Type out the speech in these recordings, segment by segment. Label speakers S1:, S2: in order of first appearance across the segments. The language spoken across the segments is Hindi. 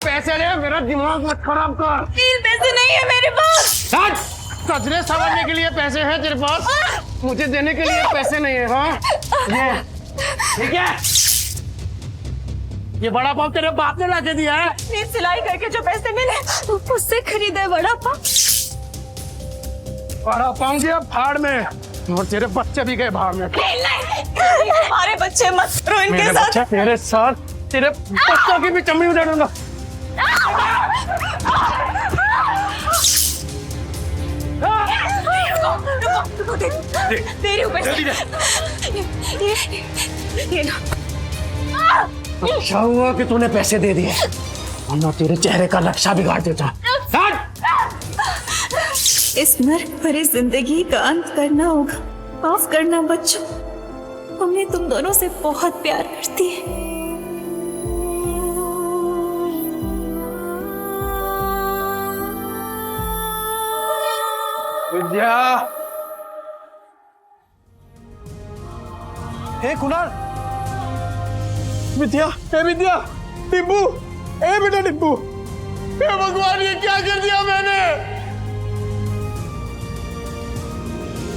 S1: पैसे ले, मेरा दिमाग मत खराब कर।
S2: पैसे नहीं है मेरे पास।
S1: कचरे संभालने के लिए पैसे हैं तेरे पास, मुझे देने के लिए पैसे नहीं है। हाँ ये ठीक है, ये बड़ा पाव तेरे बाप ने लाके दिया है।
S2: सिलाई करके जो पैसे मिले उससे खरीदे बड़ा पाव।
S1: बड़ा पाव गया भाड़ में और तेरे बच्चे भी गए भाड़ में।
S2: हमारे बच्चे मत करो इनके साथ।
S1: तेरे साथ तेरे बच्चों की भी चमड़ी उतार दूंगा।
S2: तेरे ऊपर ये लो।
S1: अच्छा हुआ कि तूने पैसे दे दिए, वरना तेरे चेहरे का नक्शा बिगाड़ देता।
S2: इस नर्क भरी जिंदगी का अंत करना होगा। माफ करना बच्चों, हमने तुम दोनों से बहुत प्यार करती है।
S1: विद्या, हे कुणाल, विद्या, हे विद्या, टिब्बू, हे बेटा टिब्बू, हे भगवान ये क्या कर दिया मैंने?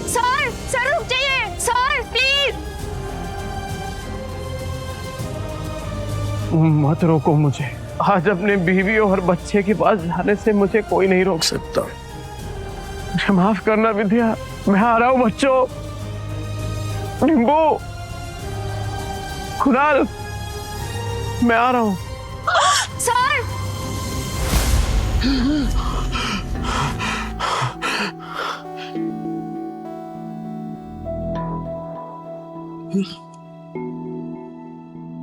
S2: सर रुक जाइए सर प्लीज।
S1: मत रोको मुझे, आज अपने बीवी और बच्चे के पास जाने से मुझे कोई नहीं रोक सकता। मुझे माफ करना विद्या, मैं आ रहा हूँ बच्चों। टिब्बू, कुणाल, मैं आ रहा हूँ।
S2: सर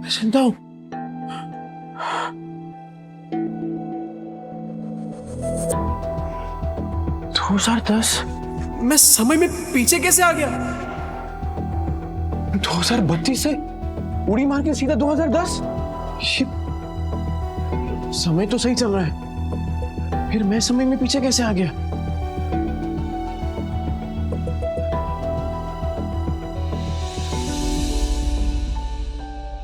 S1: मैं जिंदा हूँ। दो 2010, मैं समय में पीछे कैसे आ गया? 2032 से उड़ी मार के सीधा 2010। समय तो सही चल रहा है, फिर मैं समय में पीछे कैसे आ गया?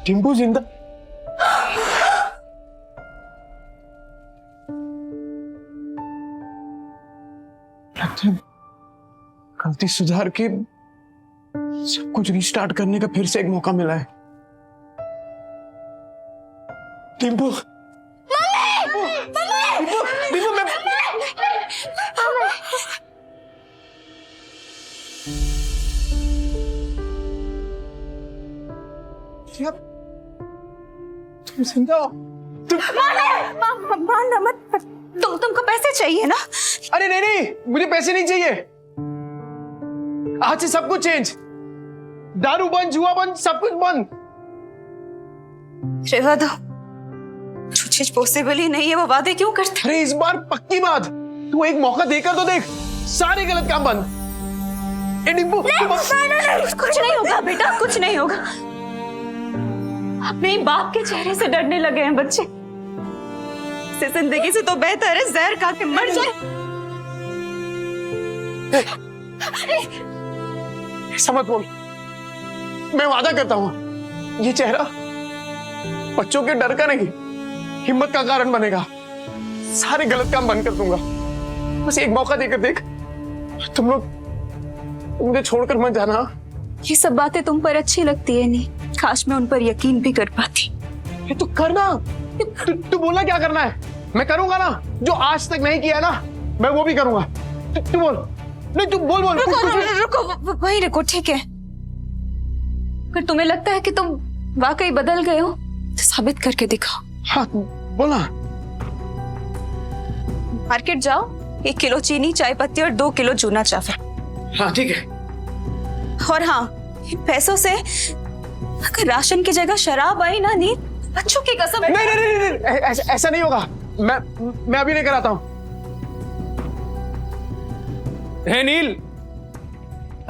S1: टिम्पू जिंदा? लगता है गलती सुधार के सब कुछ रिस्टार्ट करने का फिर से एक मौका मिला है। टिम्पू, टिम्पू, मैं तुम जिंदा हो?
S2: मारना मत। तुमको पैसे चाहिए ना?
S1: अरे नहीं नहीं, मुझे पैसे नहीं चाहिए। आज से सब कुछ चेंज, दारू बंद, जुआ बंद, सब कुछ बंद।
S2: रेवा दो, जो चीज पॉसिबल ही नहीं है वो वादे क्यों करते?
S1: अरे इस बार पक्की बात, तू एक मौका देकर तो देख, सारे गलत काम बंद। टिम्पू,
S2: कुछ नहीं होगा बेटा, कुछ नहीं होगा। अपने बाप के चेहरे से डरने लगे हैं बच्चे। इस जिंदगी से तो बेहतर है जहर खा के मर जाए।
S1: ऐसा मत बोल, मैं वादा करता हूं ये चेहरा बच्चों के डर का नहीं, हिम्मत का कारण बनेगा। सारे गलत काम बंद कर दूंगा, बस एक मौका देकर देख। तुम लोग मुझे छोड़कर मत जाना।
S2: ये सब बातें तुम पर अच्छी लगती है नहीं, काश मैं उन पर यकीन भी कर पाती।
S1: ये तो करना, तू बोलना क्या करना है, मैं करूंगा ना। जो आज तक नहीं किया ना, मैं वो भी करूंगा। तू बोल, नहीं तू बोल।
S2: रुको, वहीं रुको, ठीक है। अगर तुम्हें लगता है कि तुम वाकई बदल गए हो तो साबित करके दिखाओ।
S1: हाँ बोलना।
S2: मार्केट जाओ, 1 किलो चीनी, चाय पत्ती और 2 किलो चूना चावल।
S1: हाँ ठीक है।
S2: और हाँ, इन पैसों से अगर राशन की जगह शराब आई ना नील, बच्चों की कसम।
S1: नहीं, ऐसा नहीं होगा। मैं अभी लेकर आता हूँ।
S3: हे नील,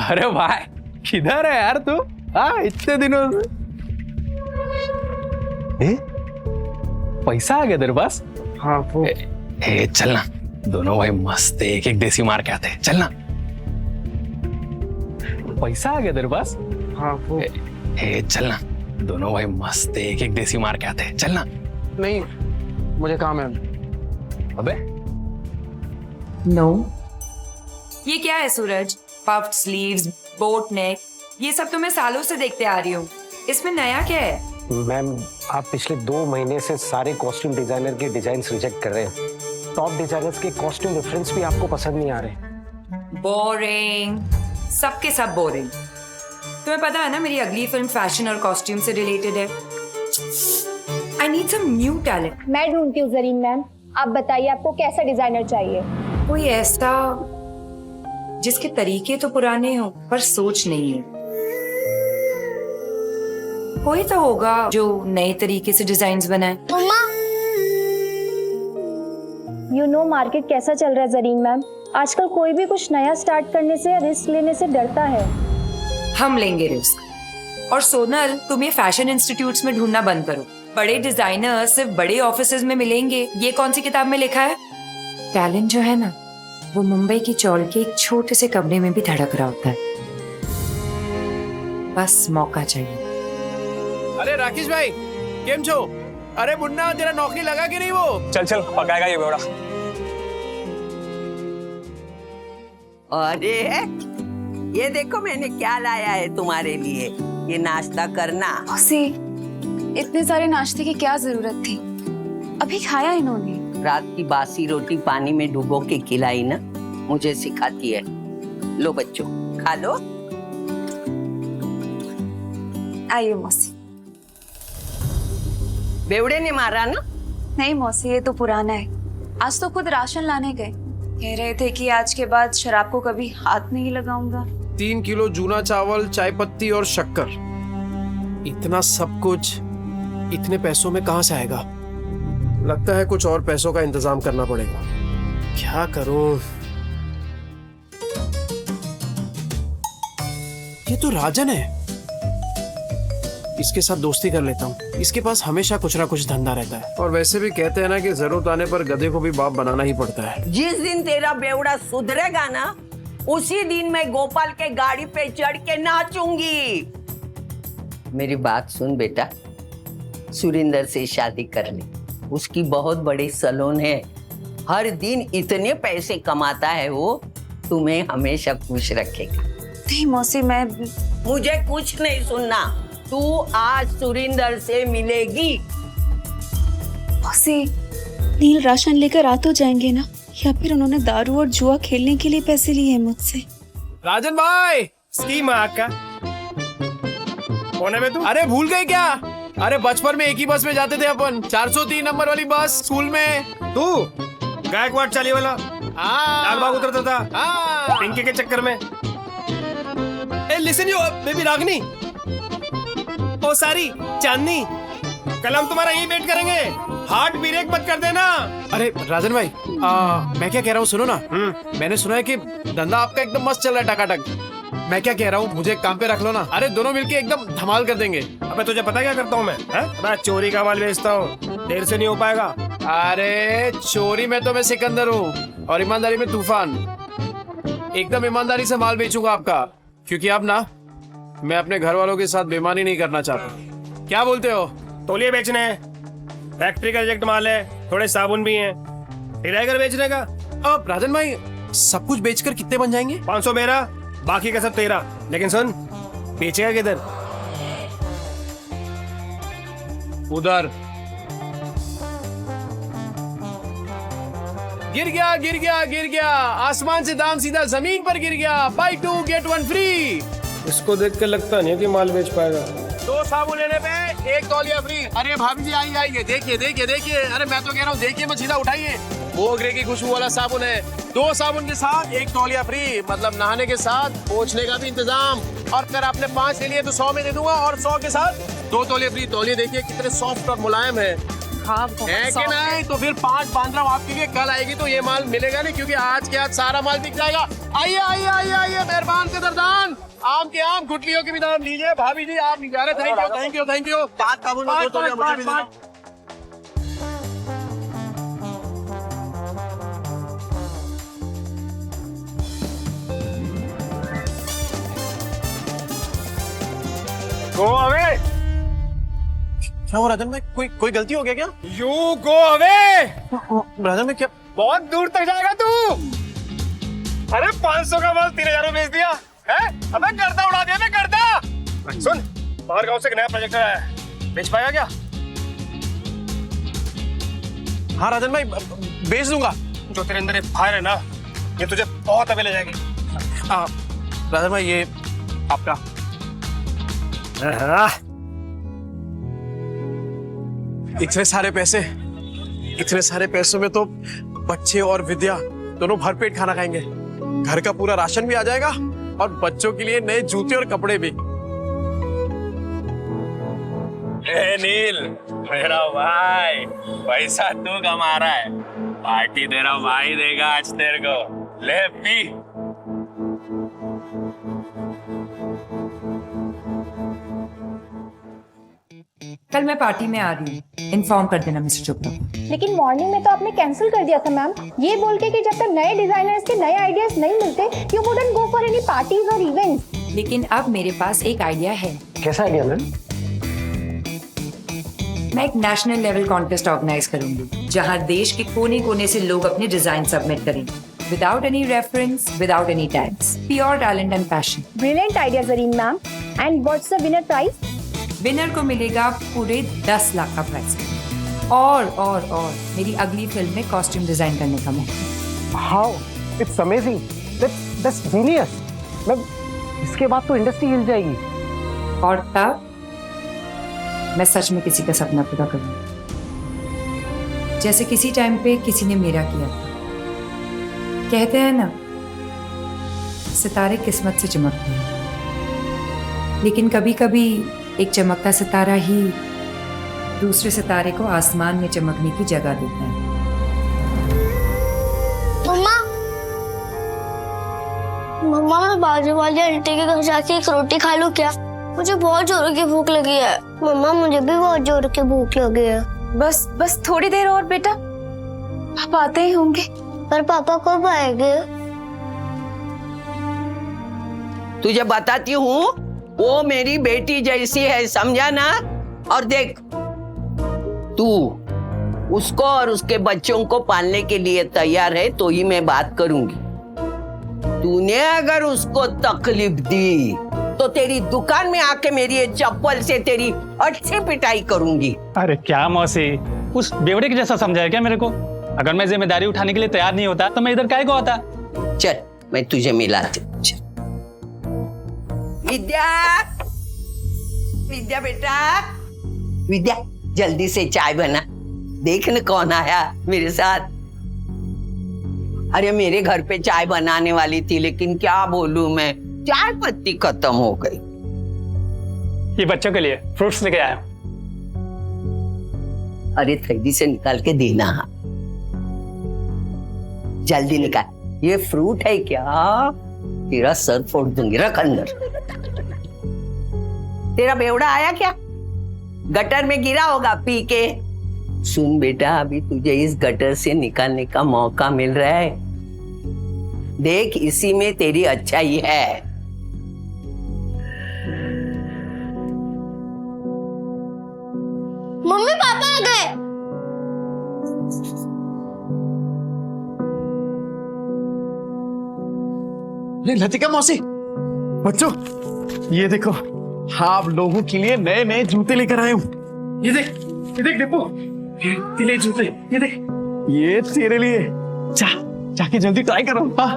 S3: अरे भाई किधर है यार तू? हाँ इतने दिनों से। पैसा आ गया तेरे पास?
S1: हाँ वो
S3: चलना दोनों भाई मस्त एक एक देसी मार के आते हैं, चलना। पैसा आ गया तेरे पास?
S1: हाँ वो
S3: चलना दोनों भाई मस्त एक एक देसी मार के आते हैं, चलना।
S1: नहीं, मुझे काम है।
S3: अबे
S4: नो ये क्या है सूरज? पफ्ड स्लीव्स, बोट नेक, ये सब तो मैं सालों से देखते आ रही हूँ। इसमें नया क्या है?
S5: मैम, आप पिछले 2 महीने से सारे कॉस्ट्यूम डिजाइनर के डिजाइन्स रिजेक्ट कर रहे हैं। टॉप डिजाइनर्स के कॉस्ट्यूम रेफरेंस भी आपको पसंद नहीं आ रहे।
S4: बोरिंग, सबके सब बोरिंग। तुम्हें पता है ना मेरी अगली फिल्म फैशन और कॉस्ट्यूम से रिलेटेड है। I need some new talent.
S6: मैं ढूंढती हूँ जरीन मैम, आप बताइए आपको कैसा डिजाइनर चाहिए?
S4: कोई ऐसा जिसके तरीके तो पुराने हो पर सोच नहीं है। कोई तो होगा जो नए तरीके से डिजाइन्स बनाए।
S6: यू नो मार्केट कैसा चल रहा है जरीन मैम, आजकल कोई भी कुछ नया स्टार्ट करने से या रिस्क लेने से डरता है।
S4: हम लेंगे रिस्क। और सोनल, तुम ये फैशन इंस्टीट्यूट्स में ढूंढना बंद करो। बड़े डिजाइनर सिर्फ बड़े ऑफिसेज में मिलेंगे, ये कौन सी किताब में लिखा है? टैलेंट जो है ना, वो मुंबई की चौल के एक छोटे से कमरे में भी धड़क रहा होता है। बस मौका चाहिए।
S3: अरे राकेश भाई, केम छो? अरे मुन्ना, तेरा नौकरी लगा कि नहीं वो?
S1: चल चल, पकाएगा ये बेवड़ा।
S7: अरे ये देखो मैंने क्या लाया है तुम्हारे लिए, ये नाश्ता करना।
S8: मौसी, इतने सारे नाश्ते की क्या जरूरत थी? अभी खाया इन्होंने।
S7: रात की बासी रोटी पानी में डुबो के खिलाई ना, मुझे सिखाती है। लो बच्चों, खा लो।
S8: आइए मौसी।
S7: बेवड़े ने मारा ना?
S8: नहीं मौसी, ये तो पुराना है। आज तो खुद राशन लाने गए, कह रहे थे कि आज के बाद शराब को कभी हाथ नहीं लगाऊंगा।
S9: 3 किलो जूना चावल, चाय पत्ती और शक्कर, इतना सब कुछ इतने पैसों में कहां से आएगा? लगता है कुछ और पैसों का इंतजाम करना पड़ेगा। क्या करूं? ये तो राजन है, इसके साथ दोस्ती कर लेता हूँ। इसके पास हमेशा कुछ ना कुछ धंधा रहता है। और वैसे भी कहते हैं ना कि जरूरत आने पर गधे को भी बाप बनाना ही पड़ता है।
S7: जिस दिन तेरा बेवड़ा सुधरेगा ना, उसी दिन मैं गोपाल के गाड़ी पे चढ़ के नाचूंगी। मेरी बात सुन बेटा, सुरिंदर से शादी कर ले। उसकी बहुत बड़ी सैलून है, हर दिन इतने पैसे कमाता है वो, तुम्हें हमेशा खुश रखेगा।
S8: नहीं मौसी, मैं
S7: मुझे कुछ नहीं सुनना, तू आज सुरिंदर से मिलेगी।
S8: मौसी, नील राशन लेकर आ तो जाएंगे ना, या फिर उन्होंने दारू और जुआ खेलने के लिए पैसे लिए हैं मुझसे?
S9: राजन भाई,
S10: स्कीम का कौन है बे तू?
S9: अरे भूल गए क्या? अरे बचपन में एक ही बस में जाते थे अपन, 403 नंबर वाली बस स्कूल में।
S10: तू गायकवाड़ चाली वाला लाल बाग उतरता था पिंकी के चक्कर में। ए लिसन यू बेबी रागनी, ओ सारी चांदनी, कल हम तुम्हारा यही वेट करेंगे, हार्ट ब्रेक मत कर देना।
S9: अरे राजन भाई, मैं क्या कह रहा हूँ सुनो ना। मैंने सुना है कि धंधा आपका एकदम मस्त चल रहा है, टकाटक। मैं क्या कह रहा हूँ, मुझे काम पे रख लो ना। अरे दोनों मिलके एकदम धमाल कर देंगे।
S10: अबे तुझे पता क्या करता हूँ मैं चोरी का माल बेचता हूँ, देर से नहीं हो पाएगा।
S9: अरे चोरी में तो मैं सिकंदर हूँ और ईमानदारी में तूफान। एकदम ईमानदारी से माल बेचूंगा आपका, क्योंकि अब ना मैं अपने घर वालों के साथ बेईमानी नहीं करना चाहता। क्या बोलते हो?
S10: तौलिए बेचने हैं, फैक्ट्री का रिजेक्ट माल है, थोड़े साबुन भी हैं, किराएगर बेचने का।
S9: अब राजन भाई, सब कुछ बेचकर कितने बन जाएंगे?
S10: 500 मेरा, बाकी का सब तेरा। लेकिन सुन, बेचेगा किधर?
S9: उधर। गिर गया गिर गया गिर गया, आसमान से दाम सीधा जमीन पर गिर गया। Buy 2 get 1 free.
S10: इसको देख कर लगता नहीं कि माल बेच पाएगा।
S9: 2 साबुन लेने पे 1 तौलिया फ्री। अरे भाभी जी आइए आइए, देखिए देखिए देखिए। अरे मैं तो कह रहा हूँ देखिए मत, सीधा उठाइए। मोगरे की खुशबू वाला साबुन है, 2 साबुन के साथ 1 तौलिया फ्री, मतलब नहाने के साथ पोंछने का भी इंतजाम। और अगर आपने 5 ले लिए तो 100 में दे दूंगा, और 100 के साथ 2 तौलिया फ्री। तौलिए देखिए कितने सॉफ्ट और मुलायम है, है कि नहीं? तो फिर 5 बांध रहा हूँ आपके लिए, कल आएगी तो ये माल मिलेगा नहीं, क्योंकि आज के आज सारा माल बिक जाएगा। आइए आइए आइए आइए, मेहरबान कदरदान, आम के आम, गुटलियों के भी दाम लीजिए। भाभी जी आप नहीं जा रहे, thank you thank you thank you. 5 साबुन में 2 तौलिया मुझे भी दे दो।
S10: Go away.
S9: क्या हो राजन भाई, कोई गलती हो गया क्या?
S10: You go away.
S9: राजन भाई क्या?
S10: बहुत दूर तक जाएगा तू। अरे 500 का माल 3000 में बेच दिया है? अबे गर्दा उड़ा दिया, मैं गर्दा। सुन, बाहर गांव से एक नया प्रोजेक्ट आया है, बेच पाएगा क्या?
S9: हाँ राजन भाई, बेच दूंगा।
S10: जो तेरे अंदर ये फायर है ना, ये तुझे बहुत आगे ले जाएगी।
S9: राजन भाई ये आपका। इतने सारे पैसों में तो बच्चे और विद्या दोनों भरपेट खाना खाएंगे। घर का पूरा राशन भी आ जाएगा और बच्चों के लिए नए जूते और कपड़े भी।
S10: ए नील, मेरा भाई, पैसा तू कमा रहा है, पार्टी तेरा भाई देगा आज तेरे को। ले पी।
S4: कल मैं पार्टी में आ रही हूँ, इन्फॉर्म कर देना मिस्टर चोपड़ा।
S6: लेकिन मॉर्निंग में तो आपने कैंसिल कर दिया था मैम, ये बोल के कि जब तक नए डिजाइनर्स के नए आइडियाज नहीं मिलते you wouldn't go for any parties और इवेंट्स।
S4: लेकिन अब मेरे पास एक आइडिया है।
S5: कैसा आइडिया मैम?
S4: मैं एक नेशनल लेवल कॉन्टेस्ट ऑर्गेनाइज करूंगी, जहां देश के कोने कोने से लोग अपने डिजाइन सबमिट करेंगे, without any reference, without any tags, pure talent and passion.
S6: Brilliant idea Zareen ma'am. And what's the winner prize?
S4: Winner को मिलेगा पूरे 10 लाख का प्राइज और मेरी अगली फिल्म में कॉस्ट्यूम डिजाइन करने का मौका।
S5: How it's amazing, that's genius ma'am. इसके बाद तो इंडस्ट्री हिल जाएगी।
S4: और तब मैं सच में किसी का सपना पूरा करूंगी, जैसे किसी टाइम पे किसी ने मेरा किया था। कहते हैं ना, सितारे किस्मत से चमकते हैं, लेकिन कभी कभी एक चमकता सितारा ही दूसरे सितारे को आसमान में चमकने की जगह देता है।
S11: मम्मा, मैं बाजू वाली आंटी के घर जाके एक रोटी खा लूं क्या? मुझे बहुत जोरों की भूख लगी है। मम्मा, मुझे भी बहुत जोरों की भूख लगी है।
S8: बस थोड़ी देर और बेटा, पापा आते ही होंगे।
S11: पर पापा कब आएंगे?
S7: तुझे बताती हूँ, वो मेरी बेटी जैसी है, समझा ना? और देख, तू उसको और उसके बच्चों को पालने के लिए तैयार है तो ही मैं बात करूंगी। तूने अगर उसको तकलीफ दी तो तेरी दुकान में आके मेरी ये चप्पल से तेरी अच्छी पिटाई करूंगी।
S12: अरे क्या मौसी, उस बेवड़े के जैसा समझाया क्या मेरे को? अगर मैं जिम्मेदारी उठाने के लिए तैयार नहीं होता तो मैं इधर काहे को आता?
S7: चल, मैं तुझे मिलाती हूँ। विद्या बेटा, विद्या जल्दी से चाय बना। देख न कौन आया मेरे साथ। अरे मेरे घर पे चाय बनाने वाली थी, लेकिन क्या बोलूं मैं, चाय पत्ती खत्म हो गई।
S12: ये बच्चों के लिए फ्रूट्स लेके आया।
S7: अरे थैली से निकाल के देना, जल्दी निकाल। ये फ्रूट है क्या? तेरा सर फोड़ दूंगी, रख अंदर। तेरा बेवड़ा आया क्या? गटर में गिरा होगा पी के। सुन बेटा, अभी तुझे इस गटर से निकालने का मौका मिल रहा है। देख, इसी में तेरी अच्छाई है।
S11: मम्मी, पापा आ गए।
S1: लतिका मौसी, बच्चों ये देखो, आप लोगों के लिए नए नए जूते लेकर आए हूँ। ये देख डिप्पू, ये ले जूते, ये देख, ये तेरे लिए। जाके जल्दी ट्राई करो। हाँ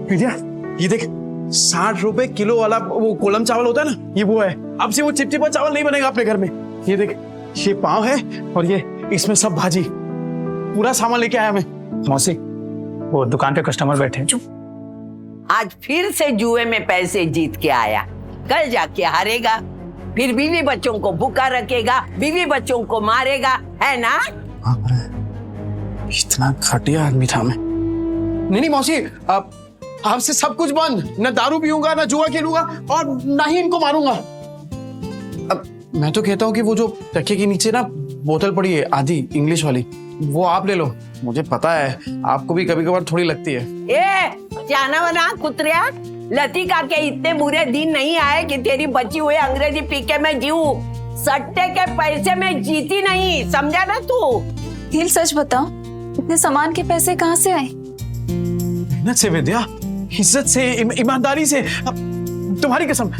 S1: विद्या, ये देख, 60 रुपए किलो वाला वो कोलम चावल होता है ना, ये वो है। अब से वो चिपचिपा चावल नहीं बनेगा अपने घर में। ये देख, ये पाव है और ये इसमें सब भाजी, पूरा सामान लेके आया मैं।
S12: मौसी, वो दुकान पे कस्टमर बैठे हैं।
S7: आज फिर से जुए में पैसे जीत के आया, कल जाके हारेगा, फिर बीवी बच्चों को भूखा रखेगा, बीवी बच्चों को मारेगा, है ना?
S1: इतना घटिया आदमी था मैं। नहीं मौसी, आपसे सब कुछ बंद। न दारू पीऊंगा, न जुआ खेलूंगा और न ही इनको मारूंगा। अब मैं तो कहता हूँ कि वो जो तकिए के नीचे ना बोतल पड़ी है आधी इंग्लिश वाली, वो आप ले लो। मुझे पता है आपको भी कभी कभार थोड़ी लगती है।
S7: ए, जाना वना कुतरिया, लतिका के इतने बुरे दिन नहीं आए कि तेरी बची हुई अंग्रेजी पी के मैं जीऊं। सट्टे के पैसे में जीती नहीं, समझा ना तू?
S8: नील सच बताओ, इतने सामान के पैसे कहाँ से आए?
S1: मेहनत से विद्या, इज्जत से, ईमानदारी से। तुम्हारी कसम।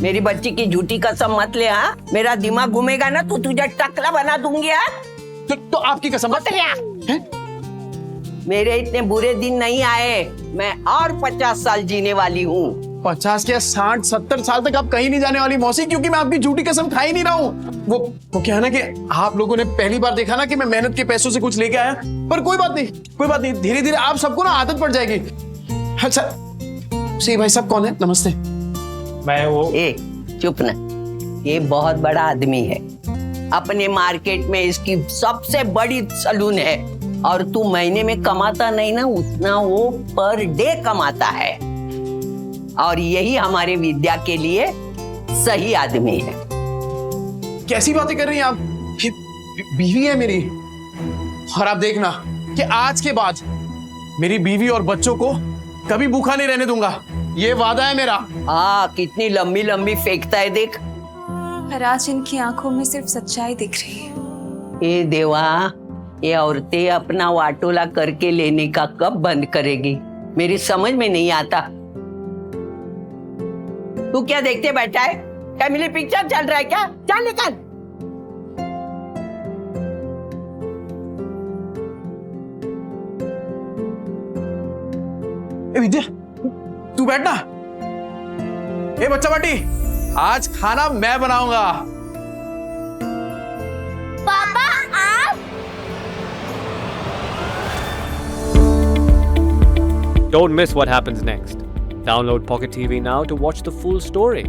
S7: मेरी बच्ची की झूठी कसम मत ले। हाँ, मेरा दिमाग घूमेगा ना तो तुझे टकला बना दूंगी। हाँ?
S1: तो आपकी कसम मत
S7: हैं? मेरे इतने बुरे दिन नहीं आए। मैं और 50 साल जीने वाली हूँ।
S1: 50 क्या 60-70 साल तक आप कहीं नहीं जाने वाली मौसी, क्योंकि मैं आपकी झूठी कसम खा ही नहीं रहा हूँ। वो क्या है ना कि आप लोगों ने पहली बार देखा ना कि मैं मेहनत के पैसों से कुछ लेके आया, पर कोई बात नहीं, धीरे धीरे आप सबको ना आदत पड़ जाएगी। अच्छा सी भाई साहब कौन है? नमस्ते।
S12: मैं वो
S7: चुप ना, ये बहुत बड़ा आदमी है। अपने मार्केट में इसकी सबसे बड़ी सलून है, और तू महीने में कमाता नहीं ना उतना वो पर डे कमाता है, और यही हमारे विद्या के लिए सही आदमी है।
S1: कैसी बातें कर रही हैं आप? ये बीवी है मेरी, और आप देखना कि आज के बाद मेरी बीवी और बच्चों को कभी भूखा नहीं रहने दूंगा, ये वादा है मेरा।
S7: कितनी लंबी लंबी फेंकता है देख।
S8: पर आज इनकी आंखों में सिर्फ सच्चाई दिख रही है।
S7: ए देवा, ये औरतें अपना वाटोला करके लेने का कब बंद करेगी, मेरी समझ में नहीं आता। तू क्या देखते बैठा है? फैमिली पिक्चर चल रहा है क्या? चल निकल।
S1: विद्या तू बैठना। ए बच्चा पार्टी, आज खाना मैं बनाऊंगा।
S11: पापा आप?
S13: Don't miss what happens next. Download Pocket TV now to watch the full story.